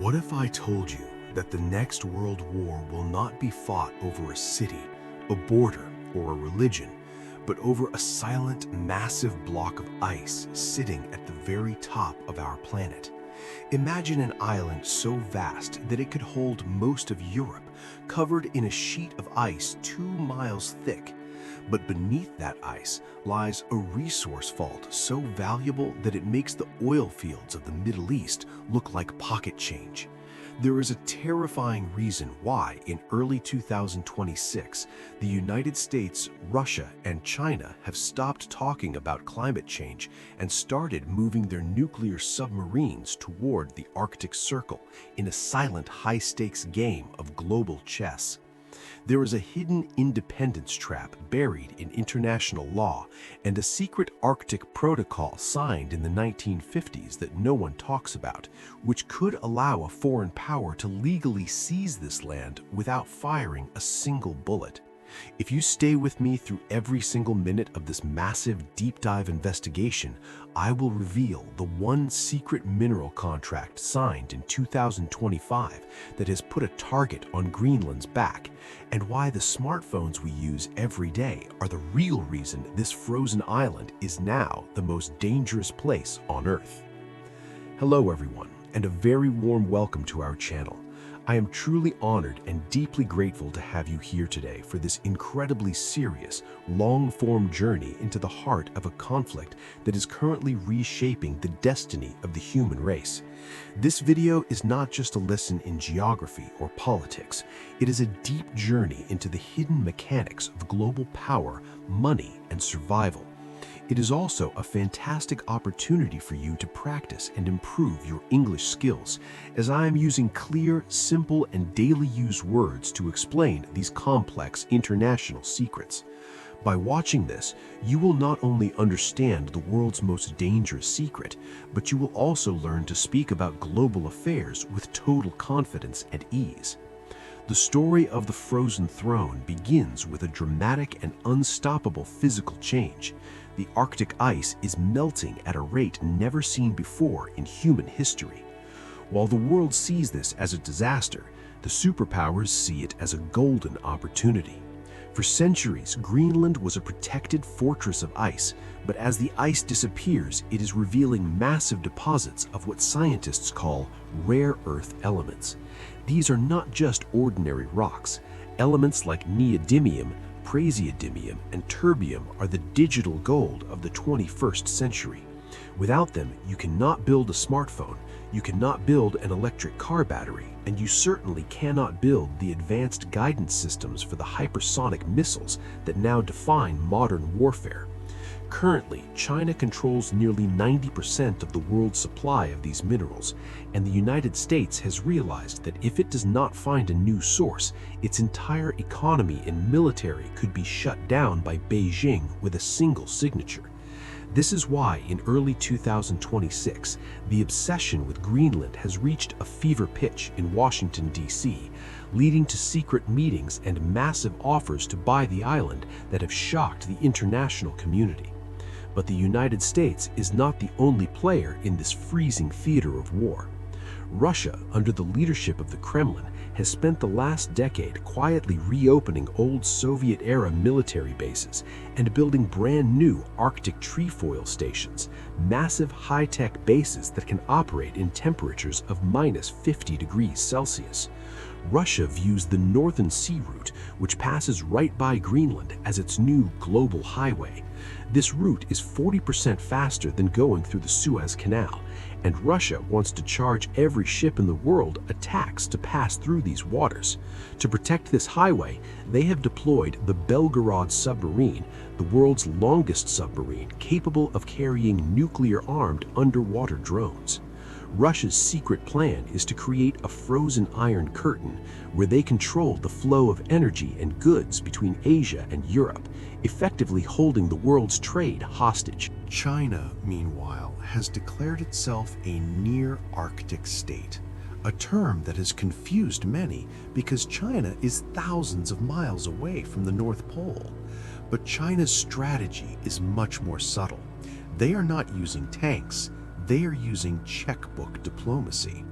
What if I told you that the next world war will not be fought over a city, a border, or a religion, but over a silent, massive block of ice sitting at the very top of our planet? Imagine an island so vast that it could hold most of Europe, covered in a sheet of ice 2 miles thick. But beneath that ice lies a resource vault so valuable that it makes the oil fields of the Middle East look like pocket change. There is a terrifying reason why, in early 2026, the United States, Russia, and China have stopped talking about climate change and started moving their nuclear submarines toward the Arctic Circle in a silent, high-stakes game of global chess. There is a hidden independence trap buried in international law and a secret Arctic protocol signed in the 1950s that no one talks about, which could allow a foreign power to legally seize this land without firing a single bullet. If you stay with me through every single minute of this massive deep dive investigation, I will reveal the one secret mineral contract signed in 2025 that has put a target on Greenland's back, and why the smartphones we use every day are the real reason this frozen island is now the most dangerous place on Earth. Hello everyone, and a very warm welcome to our channel. I am truly honored and deeply grateful to have you here today for this incredibly serious, long-form journey into the heart of a conflict that is currently reshaping the destiny of the human race. This video is not just a lesson in geography or politics. It is a deep journey into the hidden mechanics of global power, money, and survival. It is also a fantastic opportunity for you to practice and improve your English skills, as I am using clear, simple, and daily use words to explain these complex international secrets. By watching this, you will not only understand the world's most dangerous secret, but you will also learn to speak about global affairs with total confidence and ease. The story of the Frozen Throne begins with a dramatic and unstoppable physical change. The Arctic ice is melting at a rate never seen before in human history. While the world sees this as a disaster, the superpowers see it as a golden opportunity. For centuries, Greenland was a protected fortress of ice, but as the ice disappears, it is revealing massive deposits of what scientists call rare earth elements. These are not just ordinary rocks. Elements like neodymium, praseodymium, and terbium are the digital gold of the 21st century. Without them, you cannot build a smartphone, you cannot build an electric car battery, and you certainly cannot build the advanced guidance systems for the hypersonic missiles that now define modern warfare. Currently, China controls nearly 90% of the world's supply of these minerals, and the United States has realized that if it does not find a new source, its entire economy and military could be shut down by Beijing with a single signature. This is why, in early 2026, the obsession with Greenland has reached a fever pitch in Washington, D.C., leading to secret meetings and massive offers to buy the island that have shocked the international community. But the United States is not the only player in this freezing theater of war. Russia, under the leadership of the Kremlin, has spent the last decade quietly reopening old Soviet-era military bases and building brand new Arctic trefoil stations, massive high-tech bases that can operate in temperatures of -50 degrees Celsius. Russia views the Northern Sea Route, which passes right by Greenland, as its new global highway. This route is 40% faster than going through the Suez Canal, and Russia wants to charge every ship in the world a tax to pass through these waters. To protect this highway, they have deployed the Belgorod submarine, the world's longest submarine capable of carrying nuclear-armed underwater drones. Russia's secret plan is to create a frozen iron curtain where they control the flow of energy and goods between Asia and Europe, effectively holding the world's trade hostage. China, meanwhile, has declared itself a near-Arctic state, a term that has confused many because China is thousands of miles away from the North Pole. But China's strategy is much more subtle. They are not using tanks. They are using checkbook diplomacy.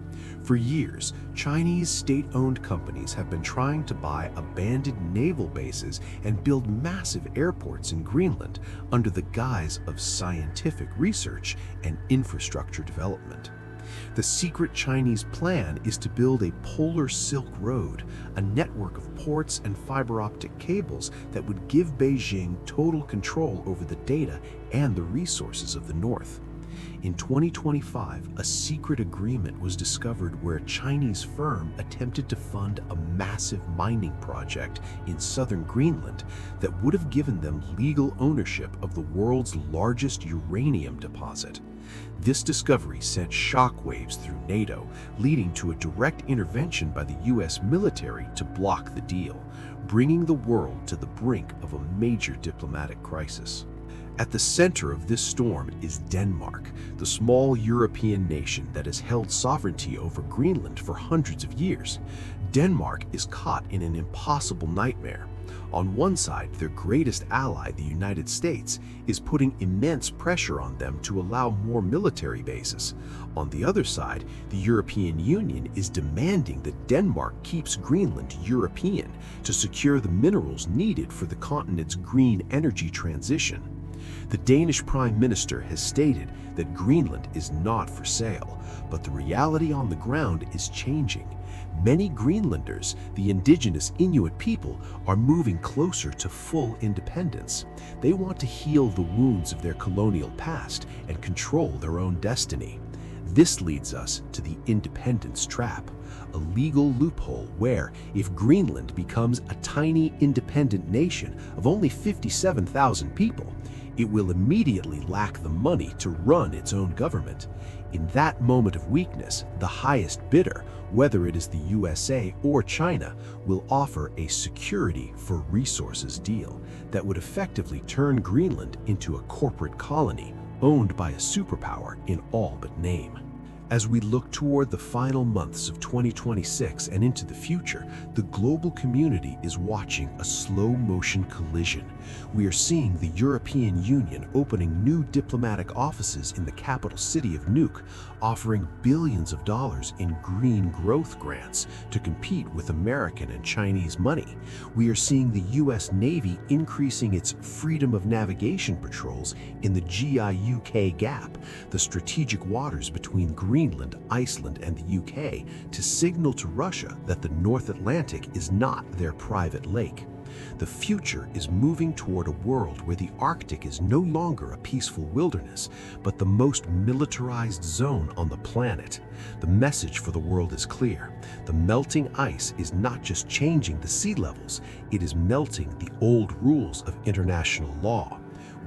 For years, Chinese state-owned companies have been trying to buy abandoned naval bases and build massive airports in Greenland under the guise of scientific research and infrastructure development. The secret Chinese plan is to build a polar Silk Road, a network of ports and fiber optic cables that would give Beijing total control over the data and the resources of the North. In 2025, a secret agreement was discovered where a Chinese firm attempted to fund a massive mining project in southern Greenland that would have given them legal ownership of the world's largest uranium deposit. This discovery sent shockwaves through NATO, leading to a direct intervention by the US military to block the deal, bringing the world to the brink of a major diplomatic crisis. At the center of this storm is Denmark, the small European nation that has held sovereignty over Greenland for hundreds of years. Denmark is caught in an impossible nightmare. On one side, their greatest ally, the United States, is putting immense pressure on them to allow more military bases. On the other side, the European Union is demanding that Denmark keeps Greenland European to secure the minerals needed for the continent's green energy transition. The Danish Prime Minister has stated that Greenland is not for sale, but the reality on the ground is changing. Many Greenlanders, the indigenous Inuit people, are moving closer to full independence. They want to heal the wounds of their colonial past and control their own destiny. This leads us to the independence trap, a legal loophole where, if Greenland becomes a tiny independent nation of only 57,000 people, it will immediately lack the money to run its own government. In that moment of weakness, the highest bidder, whether it is the USA or China, will offer a security for resources deal that would effectively turn Greenland into a corporate colony owned by a superpower in all but name. As we look toward the final months of 2026 and into the future, the global community is watching a slow-motion collision. We are seeing the European Union opening new diplomatic offices in the capital city of Nuuk, offering billions of dollars in green growth grants to compete with American and Chinese money. We are seeing the US Navy increasing its freedom of navigation patrols in the GI-UK Gap, the strategic waters between Greenland, Iceland, and the UK, to signal to Russia that the North Atlantic is not their private lake. The future is moving toward a world where the Arctic is no longer a peaceful wilderness, but the most militarized zone on the planet. The message for the world is clear. The melting ice is not just changing the sea levels, it is melting the old rules of international law.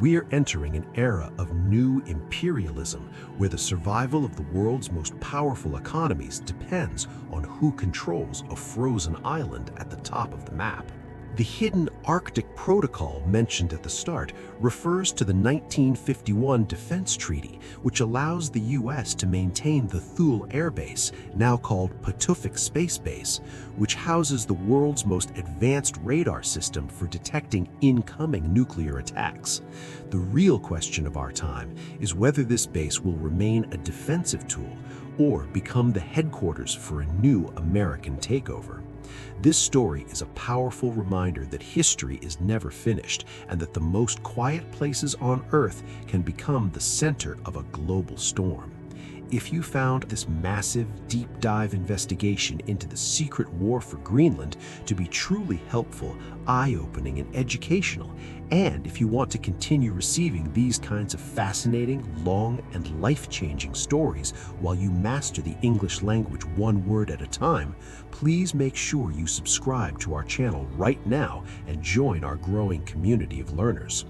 We are entering an era of new imperialism where the survival of the world's most powerful economies depends on who controls a frozen island at the top of the map. The hidden Arctic Protocol mentioned at the start refers to the 1951 Defense Treaty, which allows the US to maintain the Thule Air Base, now called Patuxent Space Base, which houses the world's most advanced radar system for detecting incoming nuclear attacks. The real question of our time is whether this base will remain a defensive tool or become the headquarters for a new American takeover. This story is a powerful reminder that history is never finished and that the most quiet places on Earth can become the center of a global storm. If you found this massive, deep dive investigation into the secret war for Greenland to be truly helpful, eye-opening, and educational, and if you want to continue receiving these kinds of fascinating, long, and life-changing stories while you master the English language one word at a time, please make sure you subscribe to our channel right now and join our growing community of learners.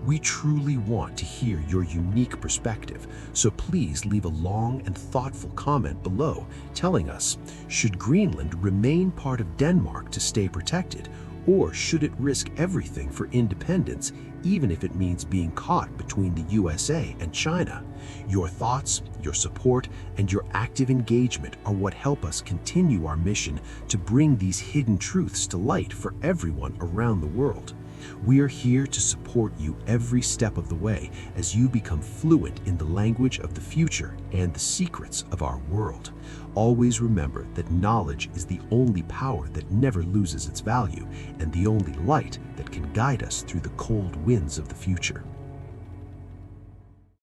We truly want to hear your unique perspective, so please leave a long and thoughtful comment below telling us, should Greenland remain part of Denmark to stay protected, or should it risk everything for independence, even if it means being caught between the USA and China? Your thoughts, your support, and your active engagement are what help us continue our mission to bring these hidden truths to light for everyone around the world. We are here to support you every step of the way as you become fluent in the language of the future and the secrets of our world. Always remember that knowledge is the only power that never loses its value and the only light that can guide us through the cold winds of the future.